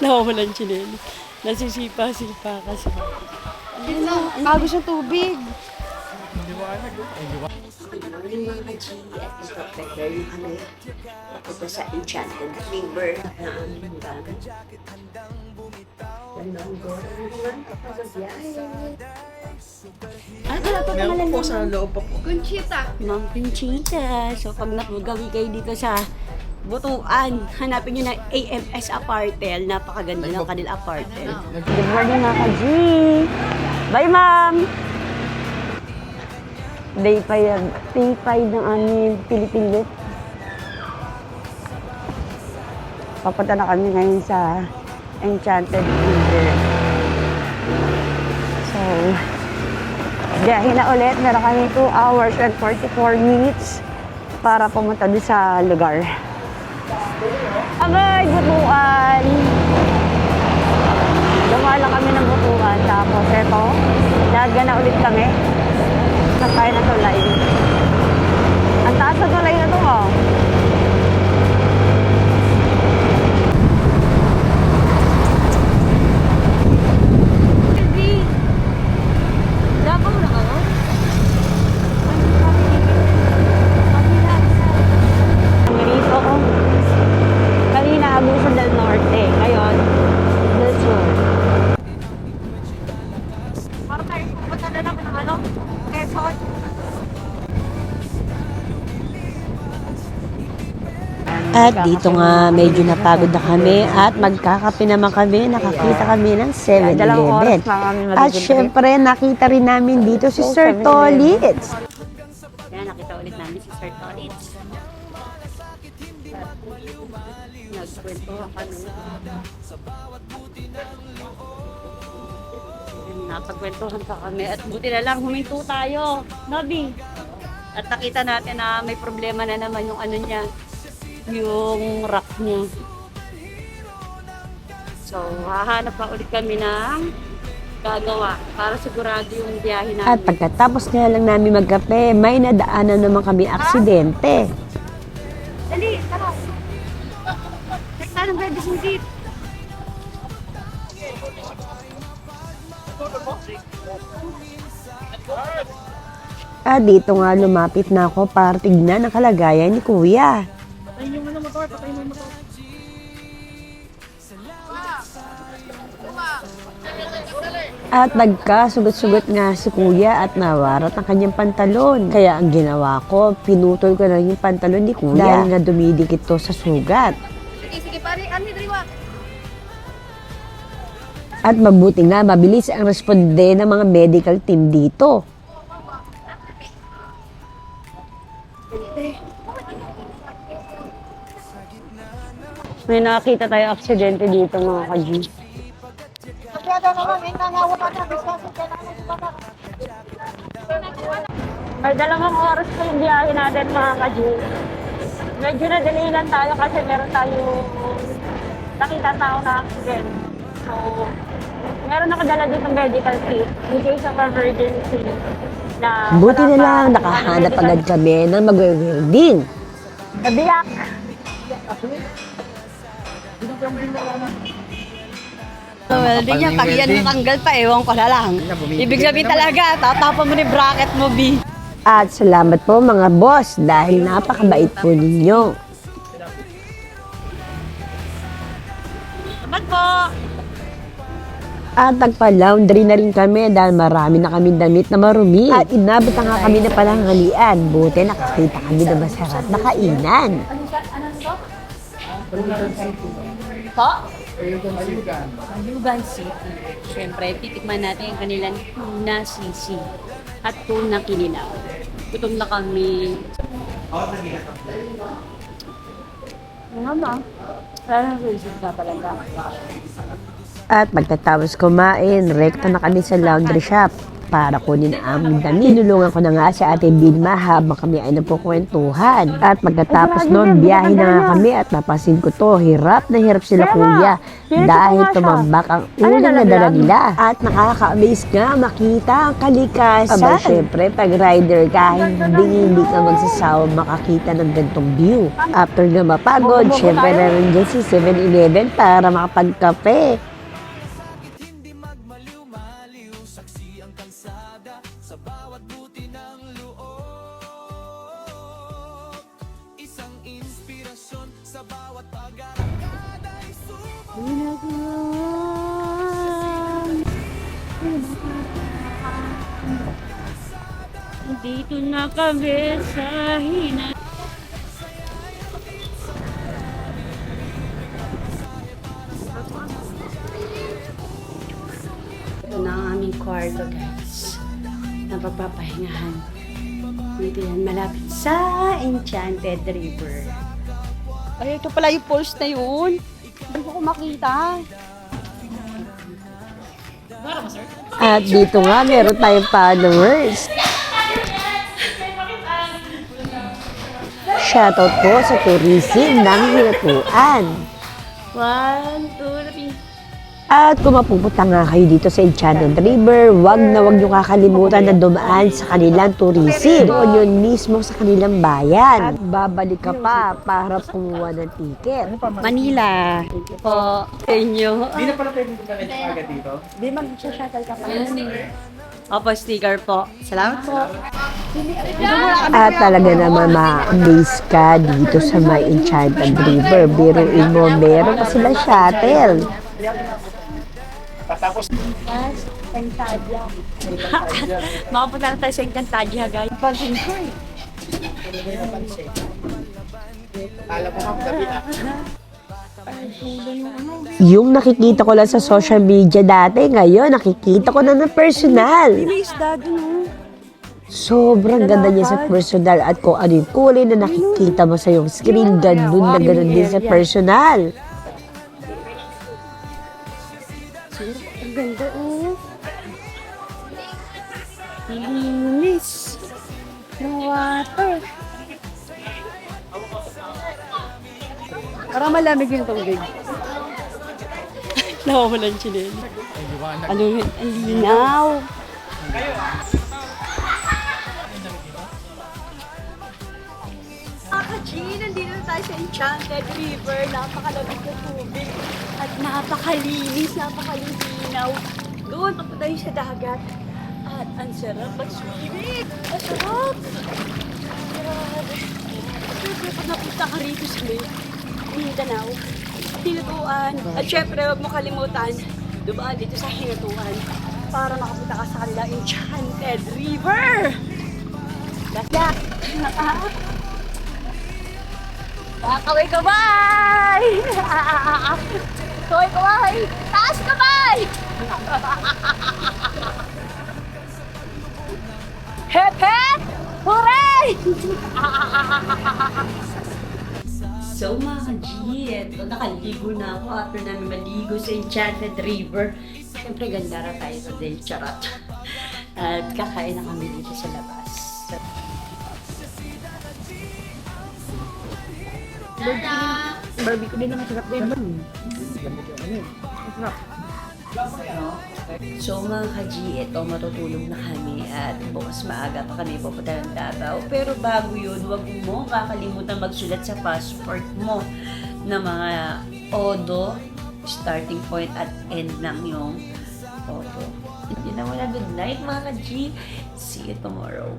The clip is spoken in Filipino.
Nawawalan chinelo. Nasisipa-sipa kasi. Ang agos ng tubig. Yung mga kachi at prepare yung kami ito sa Enchanted River na aming gamit. Meron po sa loob pa po. Ma'am Conchita. So pag nagawi kayo dito sa Butuan, hanapin nyo na AMS Apartel. Napakaganda ng kanila Apartel. Good morning mga ka-G! Bye ma'am! Day 5 ng aming Philippine Loop. Papunta na kami ngayon sa Enchanted River. So, biyahe na ulit. Meron kami 2 hours and 44 minutes para pumunta doon sa lugar. Agay, Butuan! Dumaan lang kami ng Butuan. Tapos eto, laga na ulit kami. Sakay na tulay. Ang taas na tulay na ito, oh. Baby! Dabang na ka, no? Marito ko. Kanina, Agusan del Norte. Ngayon, del Sur. Para tayo, pupunta na lang ng ano? Quezon. At dito nga, medyo napagod na kami at magkakape naman kami. Nakakita kami ng 7-Eleven. At syempre, nakita rin namin dito si Sir Tolitz. Yan, nakita ulit namin si Sir Tolitz. Nagkwentuhan kami. Napagkwentuhan pa kami at buti na lang huminto tayo. Nabi. At nakita natin na may problema na naman yung ano niya. Yung rack niya. So, hahanap pa ulit kami ng gagawa para sigurado yung biyahe namin. At pagkatapos nga lang namin magkape, may nadaanan naman kami aksidente. Dali, tara. Check tayo ng baby seat. At dito nga lumapit na ako para tignan ang kalagayan ni Kuya. Patayin yung motor, patayin yung motor. At nagkasugat-sugat nga si Kuya at nawarat ang kanyang pantalon. Kaya ang ginawa ko, pinutol ko na yung pantalon ni Kuya dahil nga dumidikit to sa sugat. Sige, pare. Ani, daliwa. At mabuti nga, mabilis ang responde ng mga medical team dito. May nakakita tayo aksidente dito mga ka-G. May 2 oras pa yung biyahe natin mga ka-G. Medyo na-delay lang tayo kasi meron tayo nakita tao na accident. So, meron nakadala dito ng medical kit in case of emergency. Na buti na lang, nakahanap agad kami ng mag-welding. Nabiyak! Welding niya, pag yan natanggal pa, ewan ko na lang. Ibig sabihin talaga, tatapon mo ni bracket mo, B. At salamat po mga boss dahil napakabait po ninyo. Salamat po! At nagpa-laundry na rin kami dahil marami na kami damit na marumi. At inabot na nga kami na palanghalian. Buti nakakita kami na masarap na kainan. Po? Ayugan City. Siyempre, titikman natin yung kanilang tuna sisi at tuna kinilaw. Gutom na kami. Ano ba? Parang result na talaga. At pagkatapos kumain, rekta na kami sa laundry shop. para kunin ang aming damit. Tinulungan ko na nga si Ate Vilma habang kami ay nagkukwentuhan. At pagkatapos noon, biyahe na nga kami at napansin ko to, hirap na hirap sila kuya dahil tumambak ang uling na dala nila. At nakaka-amaze nga makita ang kalikasan. Aba, syempre, pag rider ka, hindi ka magsasawa makakita ng gantong view. After nga mapagod, syempre narin dyan si 7-Eleven para makapagkape. Dito na kami sa hina. Ito na ang aming kwarto, guys. Na pagpapahingahan. Dito yan, malapit sa Enchanted River. Ay, ito pala yung post na yun. Hindi ko makita. At dito nga, meron tayong followers. Shoutout po sa tourism ng Hinatuan. 1, 2, 3. At kung mapupunta nga kayo dito sa Enchanted River, wag nyo kakalimutan na dumaan sa kanilang tourism. Doon yun mismo sa kanilang bayan. At babalik ka pa para kumuha ng ticket. Manila. Thank you po. Sa inyo. Hindi na pala pwedeng bumalik agad dito. Di mag-shuttle ka pa. Opo, sticker po. Salamat po. At talaga naman ma-amaze ka dito sa may Enchanted River. Biruin mo, meron pa silang shuttle. Tapos, Makapunta na tayo sa Encantadia, guys. Pansin ko eh. alam mo nga, gabi na. Yung nakikita ko lang sa social media dati, ngayon nakikita ko na ng personal. May isda dun, oh. Sobrang ganda niya sa personal at kung ano yung kulay na nakikita mo sa yung screen, ganun na ganun din sa personal. Ang ganda, oh. Linis. Ng water. Parang malamig yung tubig. Nawawalan siya din. Ano yun? Ang linaw. G, nandito na tayo sa Enchanted River. Napakalamig na tubig. At napakalinis, napakalinaw. Doon, papunta tayo sa dagat. At ang sarap mag-swimming. Ang sarap! Grabe. Siyempre, pag napunta ka rito sa Mindanao, Hinatuan. At syempre, huwag mo kalimutan, dumaan dito sa Hinatuan para makapunta ka sa kanila Enchanted River. Dagat! Kaway kamay! Kaway kamay! Taas kamay! Hep hep! Hooray! So mga ka-G, eto, nakaligo na ako after namin maligo sa Enchanted River. Siyempre ganda ra tayo sa Del Charot. At kakain na kami dito sa labas. Barbie ko din naman sarap din. So mga ka-G, eto, matutulog na kami at bukas maaga pa kami pupunta ng Davao. Pero bago yun, huwag mo kakalimutan magsulat sa passport mo na mga odo, starting point at end ng yung photo. Yun na, wala. Good night mga ka-G. See you tomorrow.